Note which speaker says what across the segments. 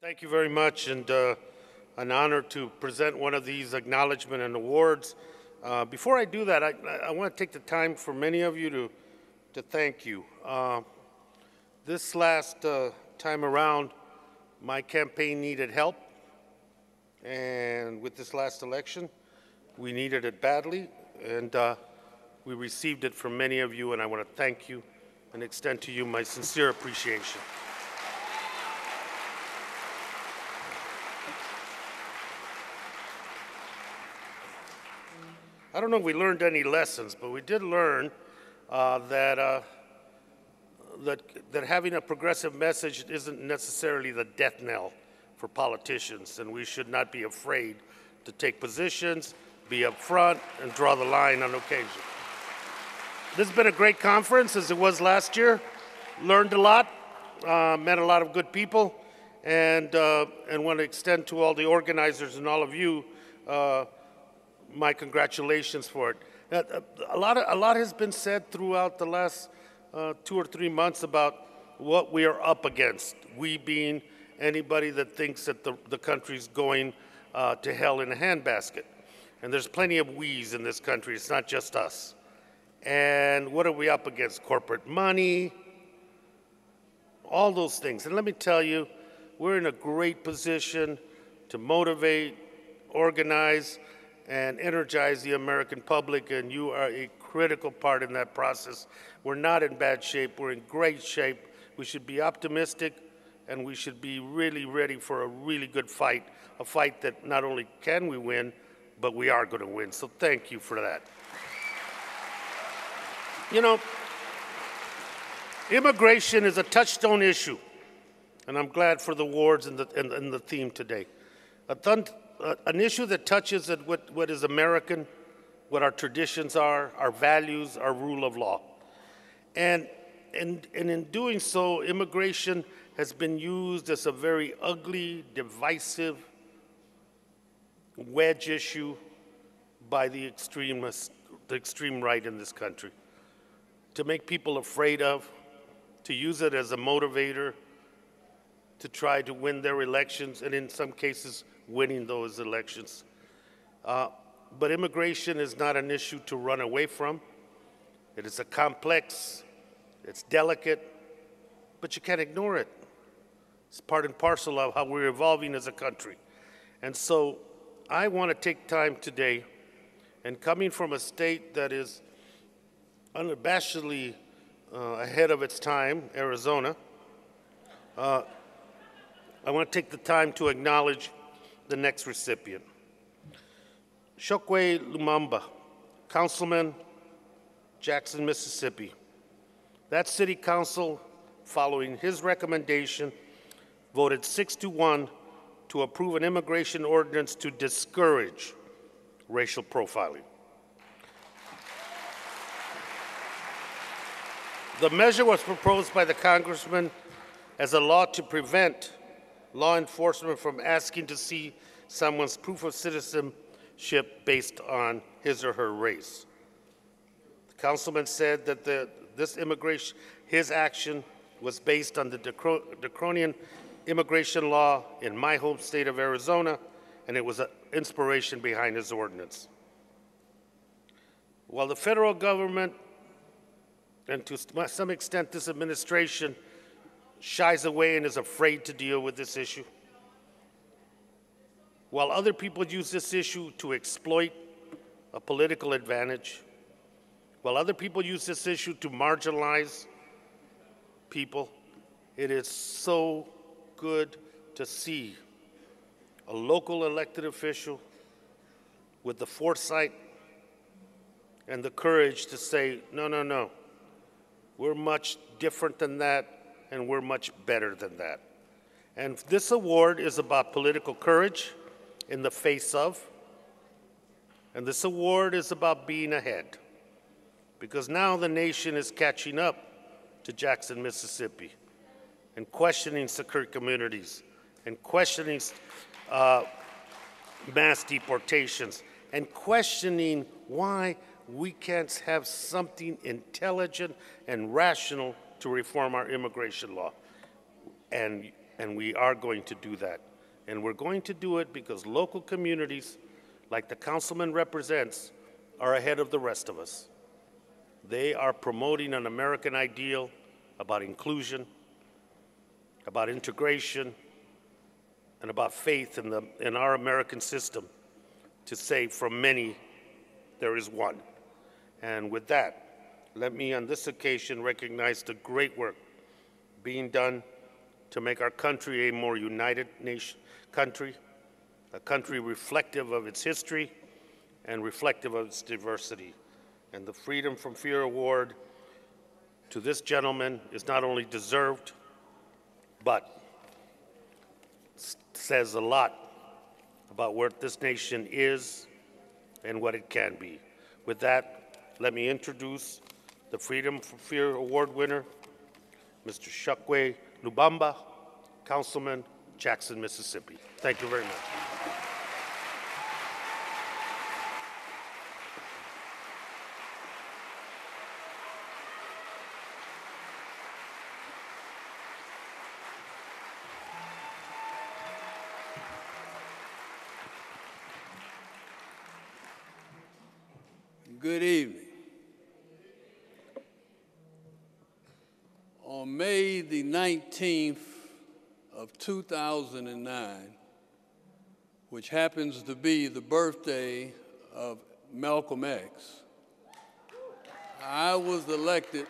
Speaker 1: Thank you very much, and an honor to present one of these acknowledgement and awards. Before I do that, I want to take the time for many of you to thank you. This last time around, my campaign needed help, and with this last election, we needed it badly, and we received it from many of you, and I want to thank you and extend to you my sincere appreciation. I don't know if we learned any lessons, but we did learn that having a progressive message isn't necessarily the death knell for politicians, and we should not be afraid to take positions, be upfront, and draw the line on occasion. This has been a great conference, as it was last year. Learned a lot, met a lot of good people, and want to extend to all the organizers and all of you my congratulations for it. A lot has been said throughout the last 2 or 3 months about what we are up against, we being anybody that thinks that the country's going to hell in a handbasket. And there's plenty of we's in this country, it's not just us. And what are we up against? Corporate money, all those things. And let me tell you, we're in a great position to motivate, organize, and energize the American public, and you are a critical part in that process. We're not in bad shape, we're in great shape. We should be optimistic, and we should be really ready for a really good fight, a fight that not only can we win, but we are going to win. So thank you for that. You know, immigration is a touchstone issue, and I'm glad for the awards and the theme today. An issue that touches at what is American, what our traditions are, our values, our rule of law. And in doing so, immigration has been used as a very ugly, divisive wedge issue by the extreme right in this country, to make people afraid of, to use it as a motivator, to try to win their elections, and in some cases, winning those elections. But immigration is not an issue to run away from. It is a complex, it's delicate, but you can't ignore it. It's part and parcel of how we're evolving as a country. And so I want to take time today, and coming from a state that is unabashedly ahead of its time, Arizona, I want to take the time to acknowledge the next recipient. Chokwe Lumumba, Councilman, Jackson, Mississippi. That city council, following his recommendation, voted 6-1 to approve an immigration ordinance to discourage racial profiling. The measure was proposed by the congressman as a law to prevent law enforcement from asking to see someone's proof of citizenship based on his or her race. The councilman said that his action was based on the draconian immigration law in my home state of Arizona, and it was an inspiration behind his ordinance. While the federal government, and to some extent this administration, shies away and is afraid to deal with this issue, while other people use this issue to exploit a political advantage, while other people use this issue to marginalize people, it is so good to see a local elected official with the foresight and the courage to say, no, no, no, we're much different than that, and we're much better than that. And this award is about political courage in the face of, and this award is about being ahead, because now the nation is catching up to Jackson, Mississippi, and questioning secure communities, and questioning mass deportations, and questioning why we can't have something intelligent and rational to reform our immigration law. And And we are going to do that. And we're going to do it because local communities, like the councilman represents, are ahead of the rest of us. They are promoting an American ideal about inclusion, about integration, and about faith in our American system to say from many, there is one. And with that, let me on this occasion recognize the great work being done to make our country a more united country, a country reflective of its history and reflective of its diversity. And the Freedom from Fear Award to this gentleman is not only deserved, but says a lot about where this nation is and what it can be. With that, let me introduce the Freedom from Fear Award winner, Mr. Shukwe Lubamba, Councilman, Jackson, Mississippi. Thank you very much.
Speaker 2: Good evening. On May the 19th of 2009, which happens to be the birthday of Malcolm X, I was elected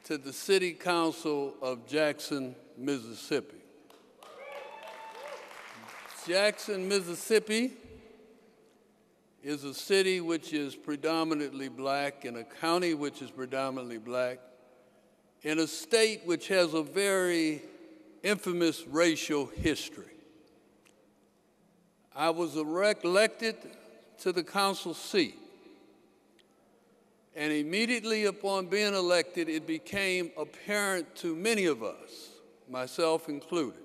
Speaker 2: to the City Council of Jackson, Mississippi. Jackson, Mississippi is a city which is predominantly black, in a county which is predominantly black, in a state which has a very infamous racial history. I was elected to the council seat, and immediately upon being elected, it became apparent to many of us, myself included,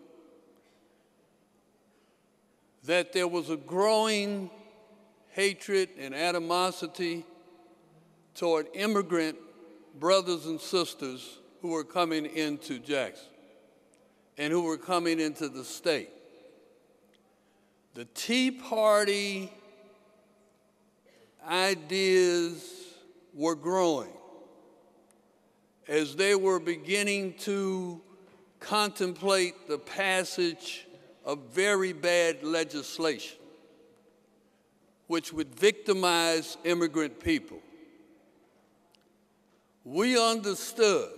Speaker 2: that there was a growing hatred and animosity toward immigrant brothers and sisters who were coming into Jackson and who were coming into the state. The Tea Party ideas were growing as they were beginning to contemplate the passage of very bad legislation which would victimize immigrant people. We understood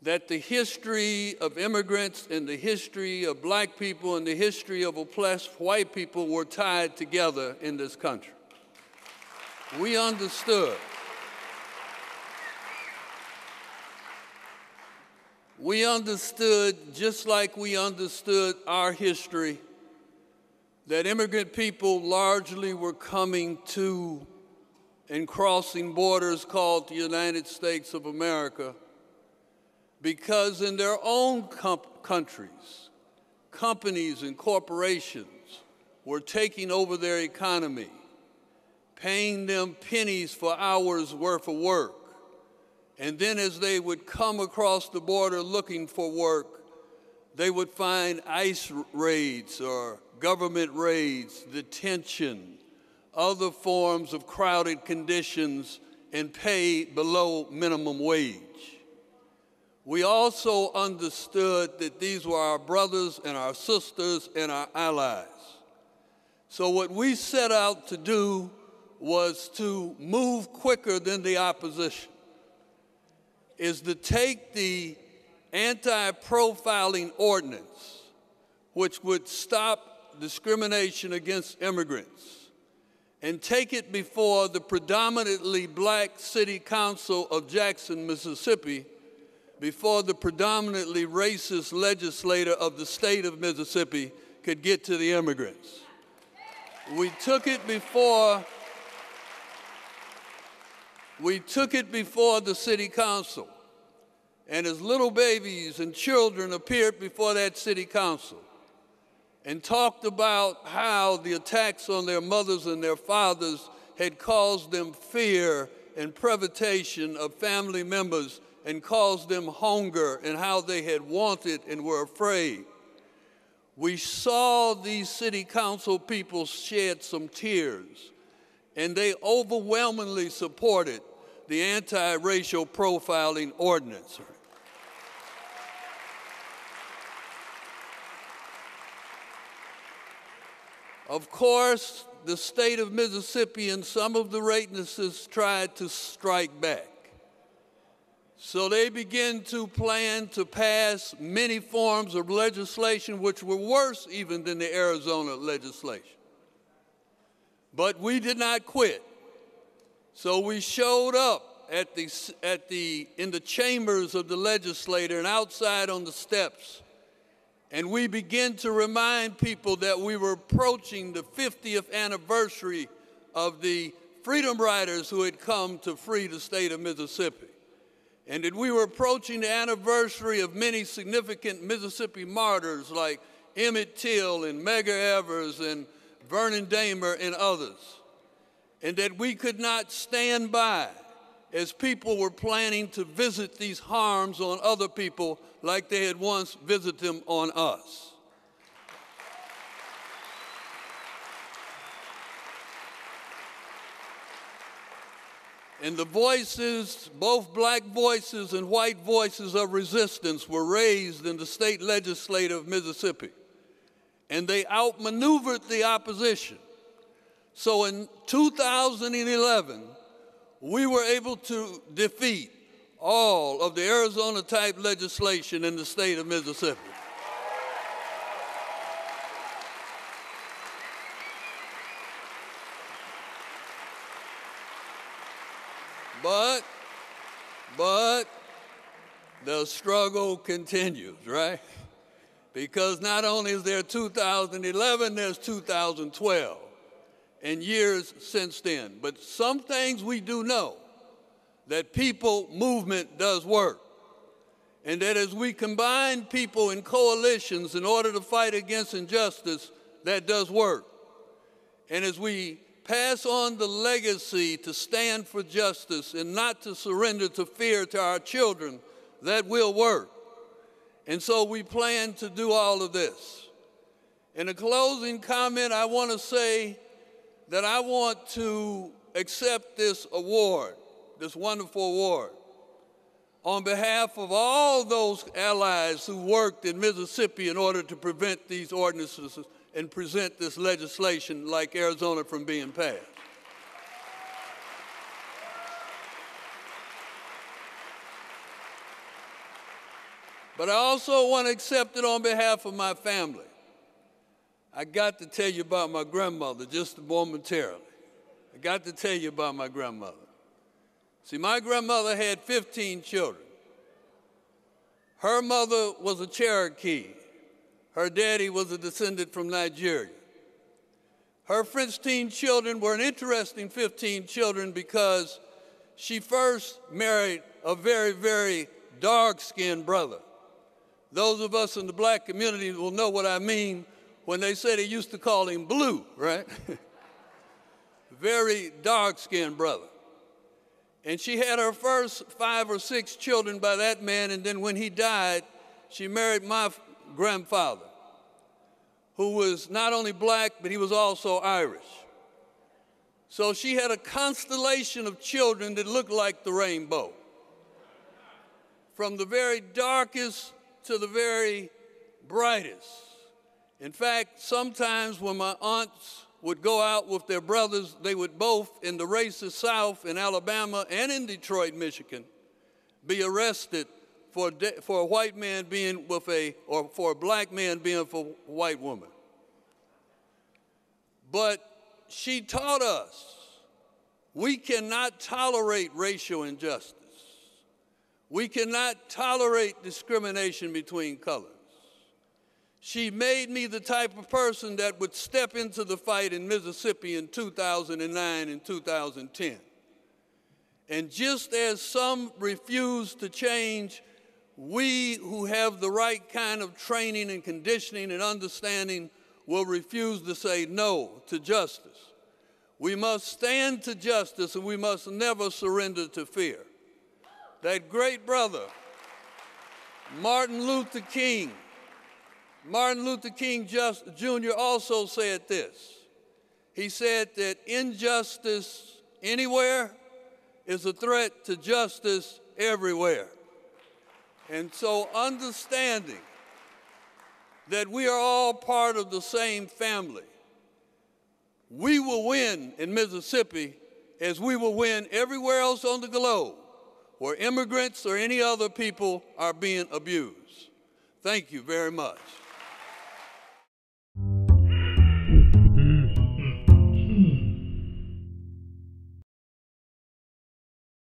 Speaker 2: that the history of immigrants and the history of black people and the history of oppressed white people were tied together in this country. We understood. We understood, just like we understood our history, that immigrant people largely were coming to and crossing borders called the United States of America because in their own countries, companies and corporations were taking over their economy, paying them pennies for hours worth of work. And then as they would come across the border looking for work, they would find ICE raids or government raids, detention, other forms of crowded conditions, and pay below minimum wage. We also understood that these were our brothers and our sisters and our allies. So what we set out to do was to move quicker than the opposition, is to take the anti-profiling ordinance, which would stop discrimination against immigrants, and take it before the predominantly black City Council of Jackson, Mississippi, before the predominantly racist legislator of the state of Mississippi could get to the immigrants. We took it before the City Council, and as little babies and children appeared before that City Council and talked about how the attacks on their mothers and their fathers had caused them fear and privation of family members and caused them hunger, and how they had wanted and were afraid. We saw these city council people shed some tears, and they overwhelmingly supported the anti-racial profiling ordinance. Of course, the state of Mississippi and some of the racists tried to strike back. So they began to plan to pass many forms of legislation which were worse even than the Arizona legislation. But we did not quit. So we showed up in the chambers of the legislature and outside on the steps, and we began to remind people that we were approaching the 50th anniversary of the freedom riders who had come to free the state of Mississippi, and that we were approaching the anniversary of many significant Mississippi martyrs like Emmett Till and Medgar Evers and Vernon Dahmer and others, and that we could not stand by as people were planning to visit these harms on other people like they had once visited them on us. And the voices, both black voices and white voices of resistance, were raised in the state legislature of Mississippi, and they outmaneuvered the opposition. So in 2011, we were able to defeat all of the Arizona-type legislation in the state of Mississippi. But the struggle continues, right? Because not only is there 2011, there's 2012 and years since then. But some things we do know, that people movement does work. And that as we combine people in coalitions in order to fight against injustice, that does work. And as we pass on the legacy to stand for justice and not to surrender to fear to our children, that will work. And so we plan to do all of this. In a closing comment, I want to say that I want to accept this award, this wonderful award, on behalf of all those allies who worked in Mississippi in order to prevent these ordinances and present this legislation like Arizona from being passed. But I also want to accept it on behalf of my family. I got to tell you about my grandmother just momentarily. I got to tell you about my grandmother. See, my grandmother had 15 children. Her mother was a Cherokee. Her daddy was a descendant from Nigeria. Her 15 children were an interesting 15 children because she first married a very, very dark-skinned brother. Those of us in the black community will know what I mean when they say they used to call him Blue, right? Very dark-skinned brother. And she had her first 5 or 6 children by that man, and then when he died, she married my grandfather, who was not only black, but he was also Irish. So she had a constellation of children that looked like the rainbow, from the very darkest to the very brightest. In fact, sometimes when my aunts would go out with their brothers, they would both, in the racist South, in Alabama and in Detroit, Michigan, be arrested for a white man being with or for a black man being with a white woman. But she taught us we cannot tolerate racial injustice. We cannot tolerate discrimination between colors. She made me the type of person that would step into the fight in Mississippi in 2009 and 2010. And just as some refuse to change, we who have the right kind of training and conditioning and understanding will refuse to say no to justice. We must stand to justice, and we must never surrender to fear. that great brother, Martin Luther King Jr. also said this. He said that injustice anywhere is a threat to justice everywhere. And so understanding that we are all part of the same family, we will win in Mississippi as we will win everywhere else on the globe where immigrants or any other people are being abused. Thank you very much.